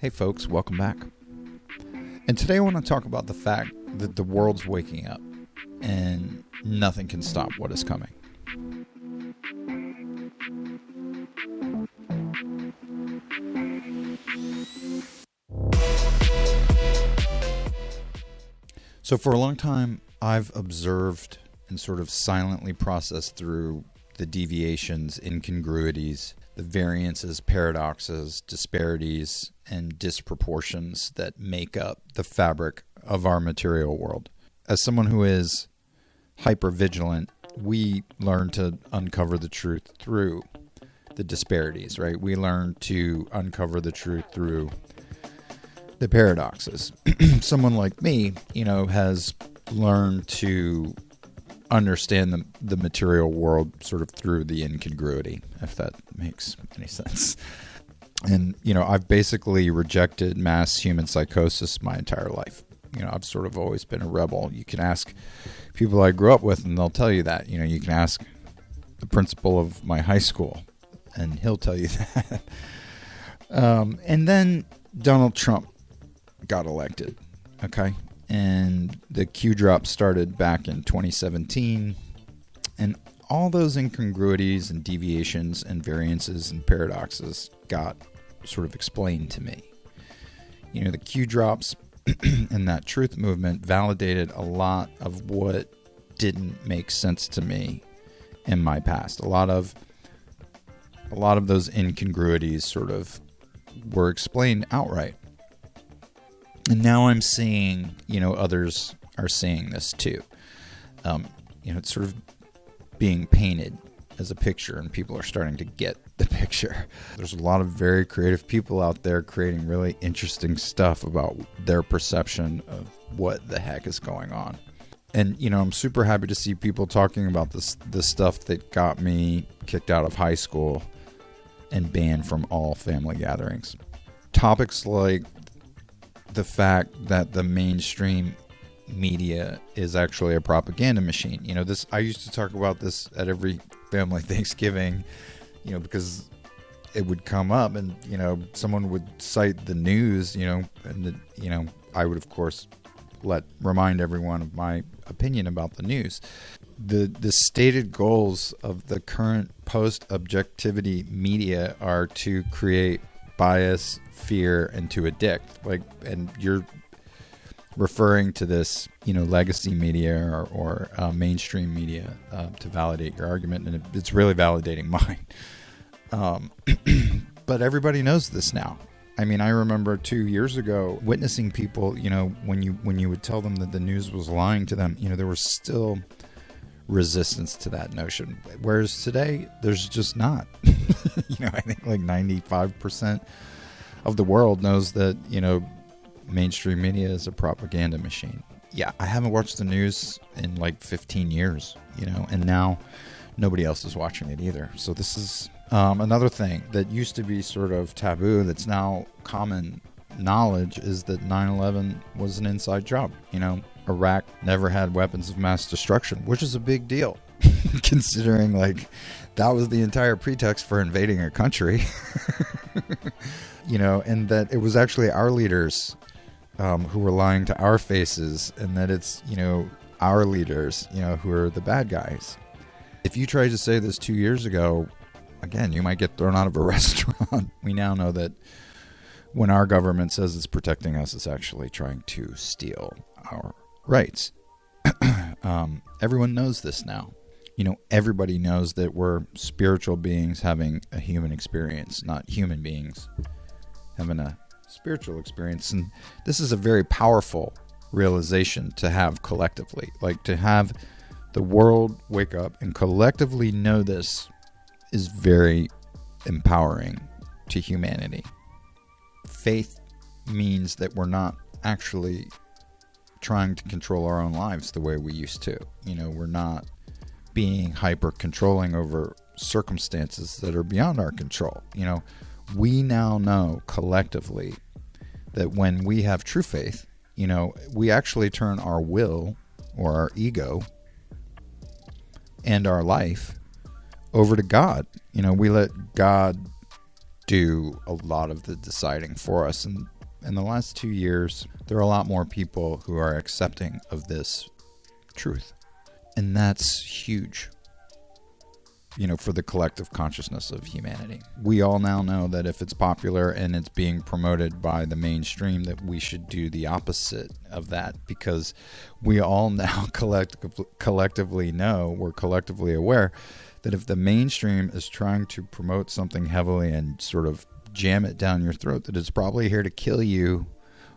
Hey folks, welcome back. And today I want to talk about the fact that the world's waking up and nothing can stop what is coming. So for a long time, I've observed and sort of silently processed through the deviations, incongruities, the variances, paradoxes, disparities, and disproportions that make up the fabric of our material world. As someone who is hyper-vigilant, we learn to uncover the truth through the disparities, right? We learn to uncover the truth through the paradoxes. Someone like me, has learned to understand the material world sort of through the incongruity, if that makes any sense. And, I've basically rejected mass human psychosis my entire life. I've sort of always been a rebel. You can ask people I grew up with and they'll tell you that. You can ask the principal of my high school and he'll tell you that. And then Donald Trump got elected, okay? And the Q drop started back in 2017. And all those incongruities and deviations and variances and paradoxes got sort of explained to me. The Q drops and that truth movement validated a lot of what didn't make sense to me in my past. A lot of those incongruities sort of were explained outright. And now I'm seeing, others are seeing this too. It's sort of being painted as a picture and people are starting to get the picture. There's a lot of very creative people out there creating really interesting stuff about their perception of what the heck is going on. And, I'm super happy to see people talking about this stuff that got me kicked out of high school and banned from all family gatherings. Topics like the fact that the mainstream media is actually a propaganda machine. I used to talk about this at every family Thanksgiving, because it would come up and, someone would cite the news, and, I would, of course, remind everyone of my opinion about the news. The stated goals of the current post-objectivity media are to create bias, fear, and to addict. And you're referring to this, legacy media or mainstream media to validate your argument, and it's really validating mine. But everybody knows this now. I mean, I remember 2 years ago witnessing people, when you would tell them that the news was lying to them, there was still resistance to that notion. Whereas today, there's just not. I think like 95% of the world knows that, mainstream media is a propaganda machine. Yeah, I haven't watched the news in like 15 years, and now nobody else is watching it either. So this is another thing that used to be sort of taboo that's now common knowledge is that 9/11 was an inside job. Iraq never had weapons of mass destruction, which is a big deal considering that was the entire pretext for invading a country. And that it was actually our leaders who were lying to our faces, and that it's, our leaders, who are the bad guys. If you tried to say this 2 years ago, again, you might get thrown out of a restaurant. We now know that when our government says it's protecting us, it's actually trying to steal our rights. Everyone knows this now. Everybody knows that we're spiritual beings having a human experience, not human beings having a spiritual experience. And this is a very powerful realization to have collectively. To have the world wake up and collectively know this is very empowering to humanity. Faith means that we're not actually trying to control our own lives the way we used to. We're not being hyper controlling over circumstances that are beyond our control. We now know collectively that when we have true faith, we actually turn our will or our ego and our life over to God. We let God do a lot of the deciding for us. And in the last 2 years, there are a lot more people who are accepting of this truth. And that's huge, for the collective consciousness of humanity. We all now know that if it's popular and it's being promoted by the mainstream, that we should do the opposite of that, because we all now collectively know, we're collectively aware that if the mainstream is trying to promote something heavily and sort of jam it down your throat, that it's probably here to kill you,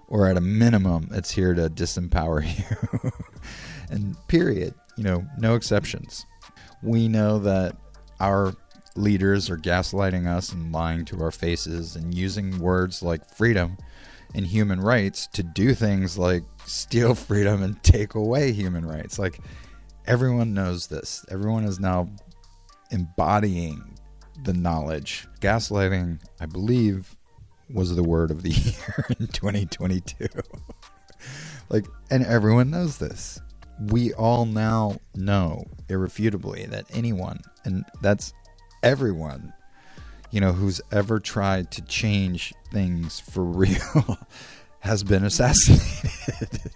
or at a minimum, it's here to disempower you. And period. No exceptions. We know that our leaders are gaslighting us and lying to our faces and using words like freedom and human rights to do things like steal freedom and take away human rights. Like, everyone knows this. Everyone is now embodying the knowledge. Gaslighting, I believe, was the word of the year in 2022. And everyone knows this. We all now know irrefutably that anyone, and that's everyone, who's ever tried to change things for real has been assassinated,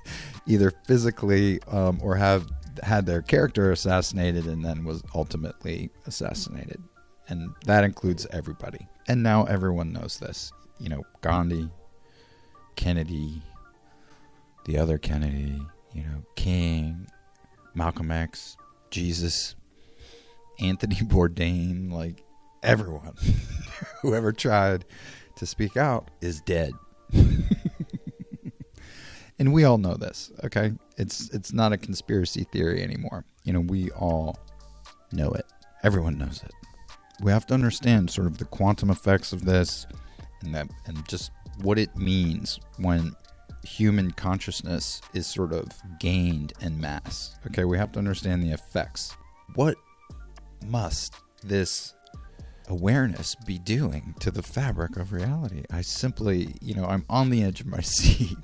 either physically or have had their character assassinated and then was ultimately assassinated. And that includes everybody. And now everyone knows this. Gandhi, Kennedy, the other Kennedy, King, Malcolm X, Jesus, Anthony Bourdain, everyone who ever tried to speak out is dead. And we all know this, okay? It's not a conspiracy theory anymore. We all know it. Everyone knows it. We have to understand sort of the quantum effects of this and just what it means when human consciousness is sort of gained en masse. Okay, we have to understand the effects. What must this awareness be doing to the fabric of reality? I simply, I'm on the edge of my seat.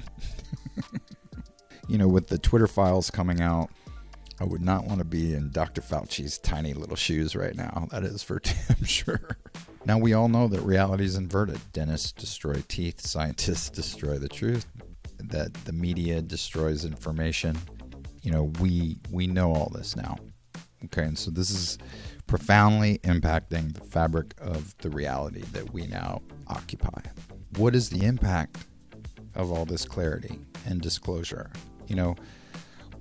With the Twitter files coming out, I would not want to be in Dr. Fauci's tiny little shoes right now. That is for damn sure. Now, we all know that reality is inverted. Dentists destroy teeth. Scientists destroy the truth. That the media destroys information. We know all this now. Okay, and so this is profoundly impacting the fabric of the reality that we now occupy. What is the impact of all this clarity and disclosure?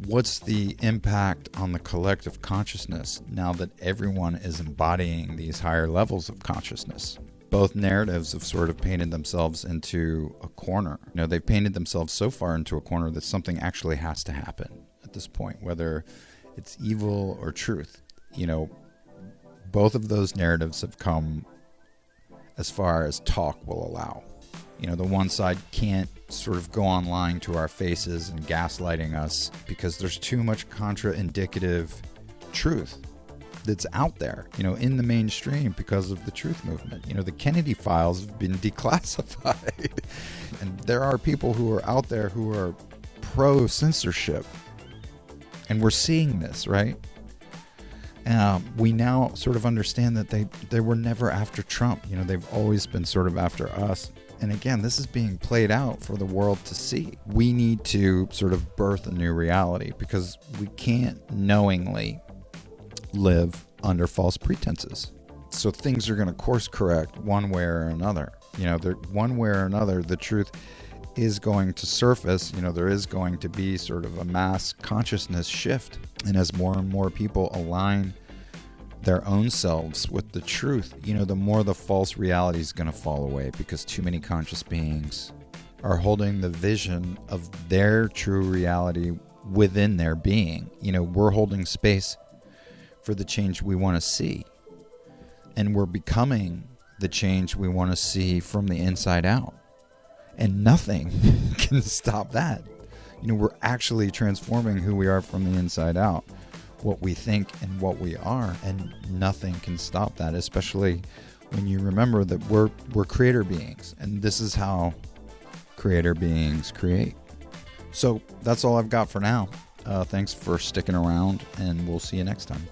What's the impact on the collective consciousness now that everyone is embodying these higher levels of consciousness? Both narratives have sort of painted themselves into a corner. They've painted themselves so far into a corner that something actually has to happen at this point, whether it's evil or truth. Both of those narratives have come as far as talk will allow. The one side can't sort of go online to our faces and gaslighting us because there's too much contraindicative truth that's out there, in the mainstream because of the truth movement. The Kennedy files have been declassified. And there are people who are out there who are pro-censorship. And we're seeing this, right? We now sort of understand that they were never after Trump. They've always been sort of after us. And again, this is being played out for the world to see. We need to sort of birth a new reality because we can't knowingly live under false pretenses. So things are going to course correct one way or another. One way or another, the truth is going to surface. There is going to be sort of a mass consciousness shift. And as more and more people align their own selves with the truth, the more the false reality is going to fall away because too many conscious beings are holding the vision of their true reality within their being. We're holding space for the change we want to see. And we're becoming the change we want to see from the inside out. And nothing can stop that. We're actually transforming who we are from the inside out, what we think and what we are, and nothing can stop that, especially when you remember that we're creator beings, and this is how creator beings create. So that's all I've got for now. Thanks for sticking around, and we'll see you next time.